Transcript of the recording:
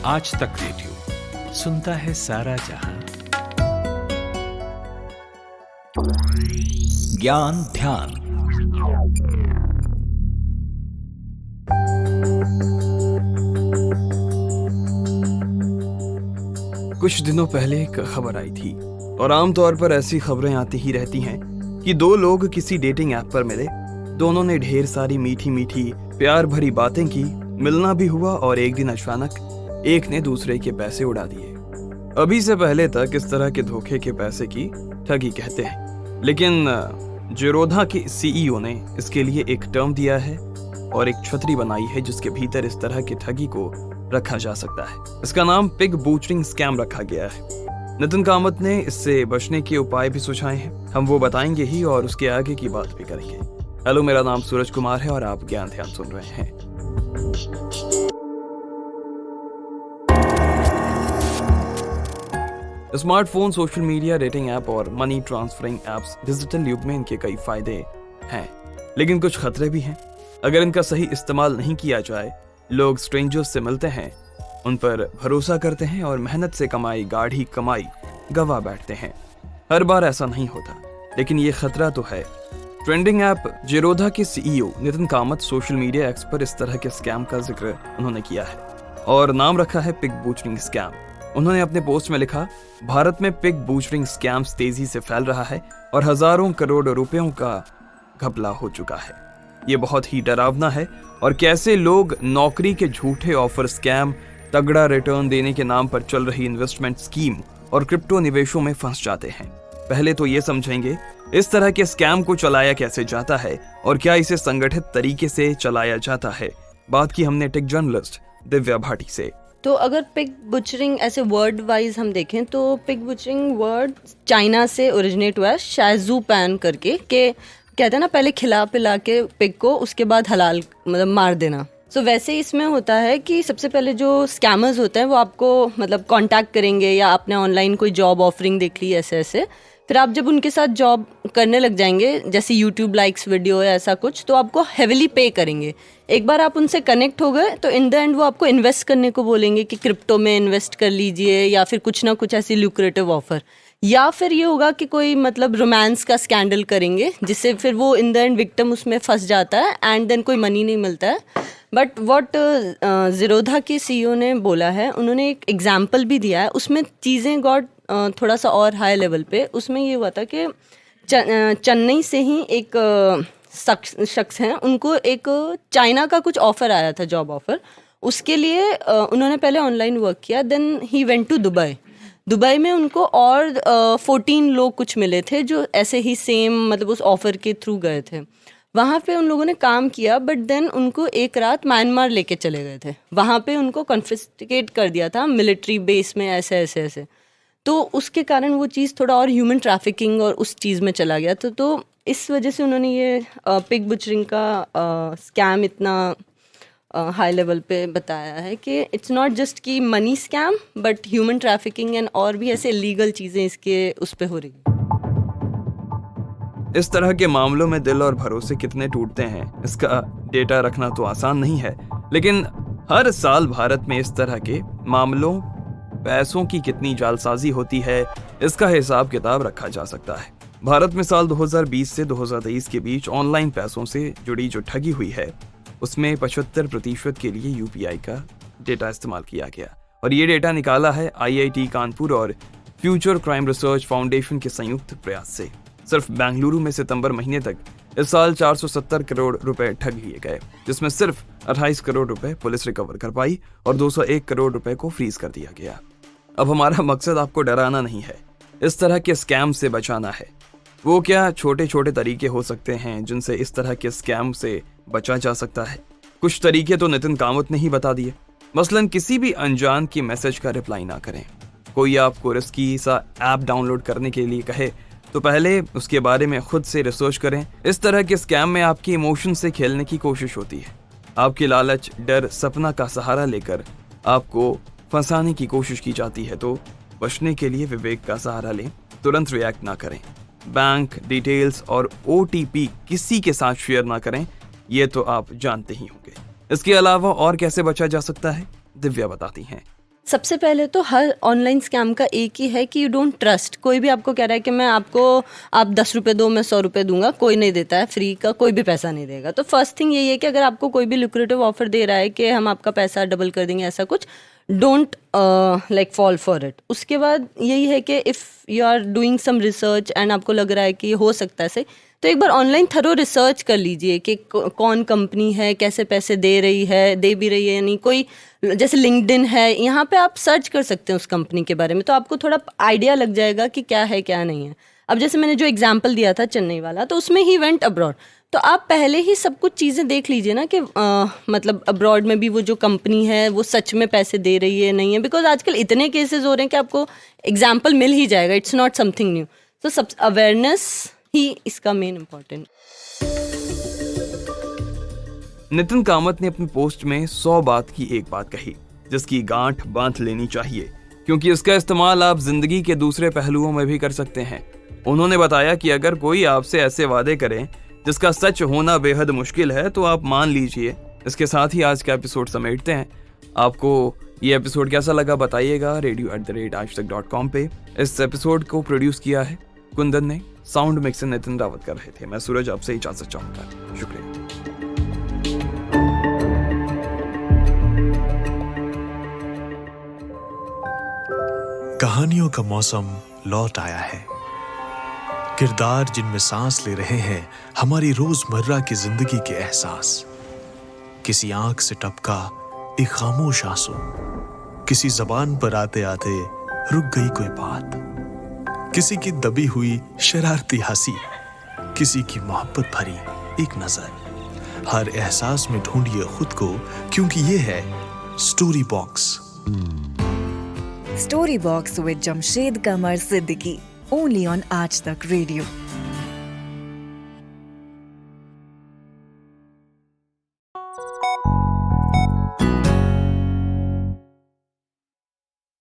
आज तक रेडियो सुनता है सारा जहां। ज्ञान ध्यान। कुछ दिनों पहले एक खबर आई थी, और आमतौर पर ऐसी खबरें आती ही रहती हैं कि दो लोग किसी डेटिंग ऐप पर मिले। दोनों ने ढेर सारी मीठी मीठी प्यार भरी बातें की, मिलना भी हुआ, और एक दिन अचानक एक ने दूसरे के पैसे उड़ा दिए। अभी से पहले तक इस तरह के धोखे के पैसे की ठगी कहते हैं, लेकिन जेरोधा के सीईओ ने इसके लिए एक टर्म दिया है और एक छतरी बनाई है जिसके भीतर इस तरह की ठगी को रखा जा सकता है। इसका नाम पिग बूचरिंग स्कैम रखा गया है। नितिन कामत ने इससे बचने के उपाय भी सुझाए हैं, हम वो बताएंगे ही और उसके आगे की बात भी करेंगे। हेलो, मेरा नाम सूरज कुमार है और आप ज्ञान ध्यान सुन रहे हैं। Smartphone, social media, dating app और मनी ट्रांसफरिंग ऐप्स, डिजिटल युग में इनके कई फायदे हैं, लेकिन कुछ खतरे भी हैं। अगर इनका सही इस्तेमाल नहीं किया जाए, लोग स्ट्रेंजर्स से मिलते हैं, उन पर भरोसा करते हैं और मेहनत से कमाई गाढ़ी कमाई गवा बैठते हैं। हर बार ऐसा नहीं होता, लेकिन ये खतरा तो है। ट्रेंडिंग ऐप जेरोधा के CEO Nitin Kamat social media x पर इस तरह के स्कैम का जिक्र उन्होंने किया है और नाम रखा है पिग बूचरिंग स्कैम। उन्होंने अपने पोस्ट में लिखा, भारत में पिग बूचरिंग स्कैम्स तेजी से फैल रहा है और हजारों करोड़ रुपयों का घपला हो चुका है। ये बहुत ही डरावना है और कैसे लोग नौकरी के झूठे ऑफर, स्कैम, तगड़ा रिटर्न देने के नाम पर चल रही इन्वेस्टमेंट स्कीम और क्रिप्टो निवेशों में फंस जाते हैं। पहले तो ये समझेंगे इस तरह के स्कैम को चलाया कैसे जाता है और क्या इसे संगठित तरीके से चलाया जाता है। बात की हमने टेक जर्नलिस्ट दिव्या भाटी से। तो अगर पिग बुचरिंग ऐसे वर्ड वाइज हम देखें तो पिग बुचरिंग वर्ड चाइना से ओरिजिनेट हुआ है, शाइजू पैन करके, के कहते हैं ना पहले खिला पिला के पिग को, उसके बाद हलाल मतलब मार देना। सो वैसे इसमें होता है कि सबसे पहले जो स्कैमर्स होते हैं वो आपको मतलब कांटेक्ट करेंगे, या आपने ऑनलाइन कोई जॉब ऑफरिंग देख ली ऐसे ऐसे, फिर आप जब उनके साथ जॉब करने लग जाएंगे, जैसे यूट्यूब लाइक्स वीडियो या ऐसा कुछ, तो आपको हेविली पे करेंगे। एक बार आप उनसे कनेक्ट हो गए तो इन द एंड वो आपको इन्वेस्ट करने को बोलेंगे कि क्रिप्टो में इन्वेस्ट कर लीजिए, या फिर कुछ ना कुछ ऐसी ल्यूक्रेटिव ऑफर, या फिर ये होगा कि कोई मतलब रोमांस का स्कैंडल करेंगे जिससे फिर वो इन द एंड विक्टिम उसमें फंस जाता है एंड देन कोई मनी नहीं मिलता है। बट व्हाट जेरोधा के सीईओ ने बोला है, उन्होंने एक एग्जाम्पल भी दिया है, उसमें चीज़ें गॉड थोड़ा सा और हाई लेवल पे। उसमें ये हुआ था कि चेन्नई से ही एक शख्स हैं, उनको एक चाइना का कुछ ऑफ़र आया था, जॉब ऑफ़र। उसके लिए उन्होंने पहले ऑनलाइन वर्क किया, then he went to Dubai में उनको और 14 लोग कुछ मिले थे जो ऐसे ही सेम मतलब उस ऑफ़र के थ्रू गए थे। वहाँ पे उन लोगों ने काम किया, बट देन उनको एक रात म्यांमार लेके चले गए थे। वहाँ पे उनको कॉन्फिस्केट कर दिया था मिलिट्री बेस में, ऐसे। तो उसके कारण वो चीज़ थोड़ा और ह्यूमन ट्रैफिकिंग और उस चीज़ में चला गया। तो इस वजह से उन्होंने ये पिग बुचरिंग का स्कैम इतना हाई लेवल पे बताया है कि इट्स नॉट जस्ट कि money scam, but human trafficking and और भी ऐसे लीगल चीज़ें इसके उस पे हो रही हैं। इस तरह के मामलों में दिल और भरोसे कितने टूटते हैं, इसका डेटा रखना तो आसान नहीं है, लेकिन हर साल भारत में इस तरह के मामलों, पैसों की कितनी जालसाजी होती है, इसका हिसाब किताब रखा जा सकता है। भारत में साल 2020 से 2023 के बीच ऑनलाइन पैसों से जुड़ी जो ठगी हुई है, उसमें 75% के लिए यूपीआई का डेटा इस्तेमाल किया गया, और ये डेटा निकाला है IIT कानपुर और फ्यूचर क्राइम रिसर्च फाउंडेशन के संयुक्त प्रयास से। सिर्फ बेंगलुरु में सितंबर महीने तक इस साल 470 करोड़ रुपए ठग लिए गए, जिसमें सिर्फ 28 करोड़ रुपए पुलिस रिकवर कर पाई और 201 करोड़ रुपए को फ्रीज कर दिया गया। अब हमारा मकसद आपको डराना नहीं है, इस तरह के स्कैम से बचाना है। वो क्या छोटे छोटे तरीके हो सकते हैं जिनसे इस तरह के स्कैम से बचा जा सकता है? कुछ तरीके तो नितिन कामत ने ही बता दिए। मसलन किसी भी अनजान की मैसेज का रिप्लाई ना करें। कोई आपको रिस्की सा ऐप डाउनलोड करने के लिए कहे तो पहले उसके बारे में खुद से रिसर्च करें। इस तरह के स्कैम में आपके इमोशन से खेलने की कोशिश होती है। आपके लालच, डर, सपना का सहारा लेकर आपको फंसाने की कोशिश की जाती है, तो बचने के लिए विवेक का सहारा लें, तुरंत रिएक्ट ना करें। बैंक डिटेल्स और OTP किसी के साथ शेयर ना करें, ये तो आप जानते ही होंगे। इसके अलावा और कैसे बचा जा सकता है, दिव्या बताती हैं। सबसे पहले तो हर ऑनलाइन स्कैम का एक ही है कि यू डोंट ट्रस्ट। कोई भी आपको कह रहा है कि मैं आपको, आप 10 रुपये दो, मैं 100 रुपये दूंगा, कोई नहीं देता है, फ्री का कोई भी पैसा नहीं देगा। तो फर्स्ट थिंग यही है कि अगर आपको कोई भी लुक्रेटिव ऑफर दे रहा है कि हम आपका पैसा डबल कर देंगे, ऐसा कुछ, don't like fall for it. उसके बाद यही है कि if you are doing some research and आपको लग रहा है कि हो सकता है सही, तो एक बार ऑनलाइन थरो रिसर्च कर लीजिए कि कौन कंपनी है, कैसे पैसे दे रही है, दे भी रही है या नहीं। कोई जैसे लिंक्डइन है, यहाँ पे आप सर्च कर सकते हैं उस कंपनी के बारे में, तो आपको थोड़ा आइडिया लग जाएगा कि क्या है क्या नहीं है। अब जैसे मैंने जो एग्जांपल दिया था चेन्नई वाला, तो उसमें ही वेंट अब्रॉड, तो आप पहले ही सब कुछ चीज़ें देख लीजिए ना कि मतलब अब्रॉड में भी वो जो कंपनी है वो सच में पैसे दे रही है नहीं है, बिकॉज आजकल इतने केसेस हो रहे हैं कि आपको एग्जाम्पल मिल ही जाएगा, इट्स नॉट समथिंग न्यू। तो सब अवेयरनेस ही इसका मेन इम्पॉर्टेंट। नितिन कामत ने अपनी पोस्ट में 100 बात की एक बात कही जिसकी गांठ बांध लेनी चाहिए, क्योंकि इसका इस्तेमाल आप जिंदगी के दूसरे पहलुओं में भी कर सकते हैं। उन्होंने बताया कि अगर कोई आपसे ऐसे वादे करे जिसका सच होना बेहद मुश्किल है तो आप मान लीजिए। इसके साथ ही आज का एपिसोड समेटते हैं। आपको ये एपिसोड कैसा लगा बताइएगा radio@aajtak.com पे। इस एपिसोड को प्रोड्यूस किया है कुंदन ने, साउंड मिक्सर नितिन रावत कर रहे थे। मैं सूरज आपसे इजाजत चाहूंगा। शुक्रिया। कहानियों का मौसम लौट आया है। किरदार जिनमें सांस ले रहे हैं हमारी रोजमर्रा की जिंदगी के एहसास। किसी आंख से टपका एक खामोश आंसू, किसी जबान पर आते आते रुक गई कोई बात, किसी की दबी हुई शरारती हंसी, किसी की मोहब्बत भरी एक नजर। हर एहसास में ढूंढिए खुद को, क्योंकि ये है story box. Story Box with Jamshed Kamar Siddiqui, only on Aaj Tak Radio.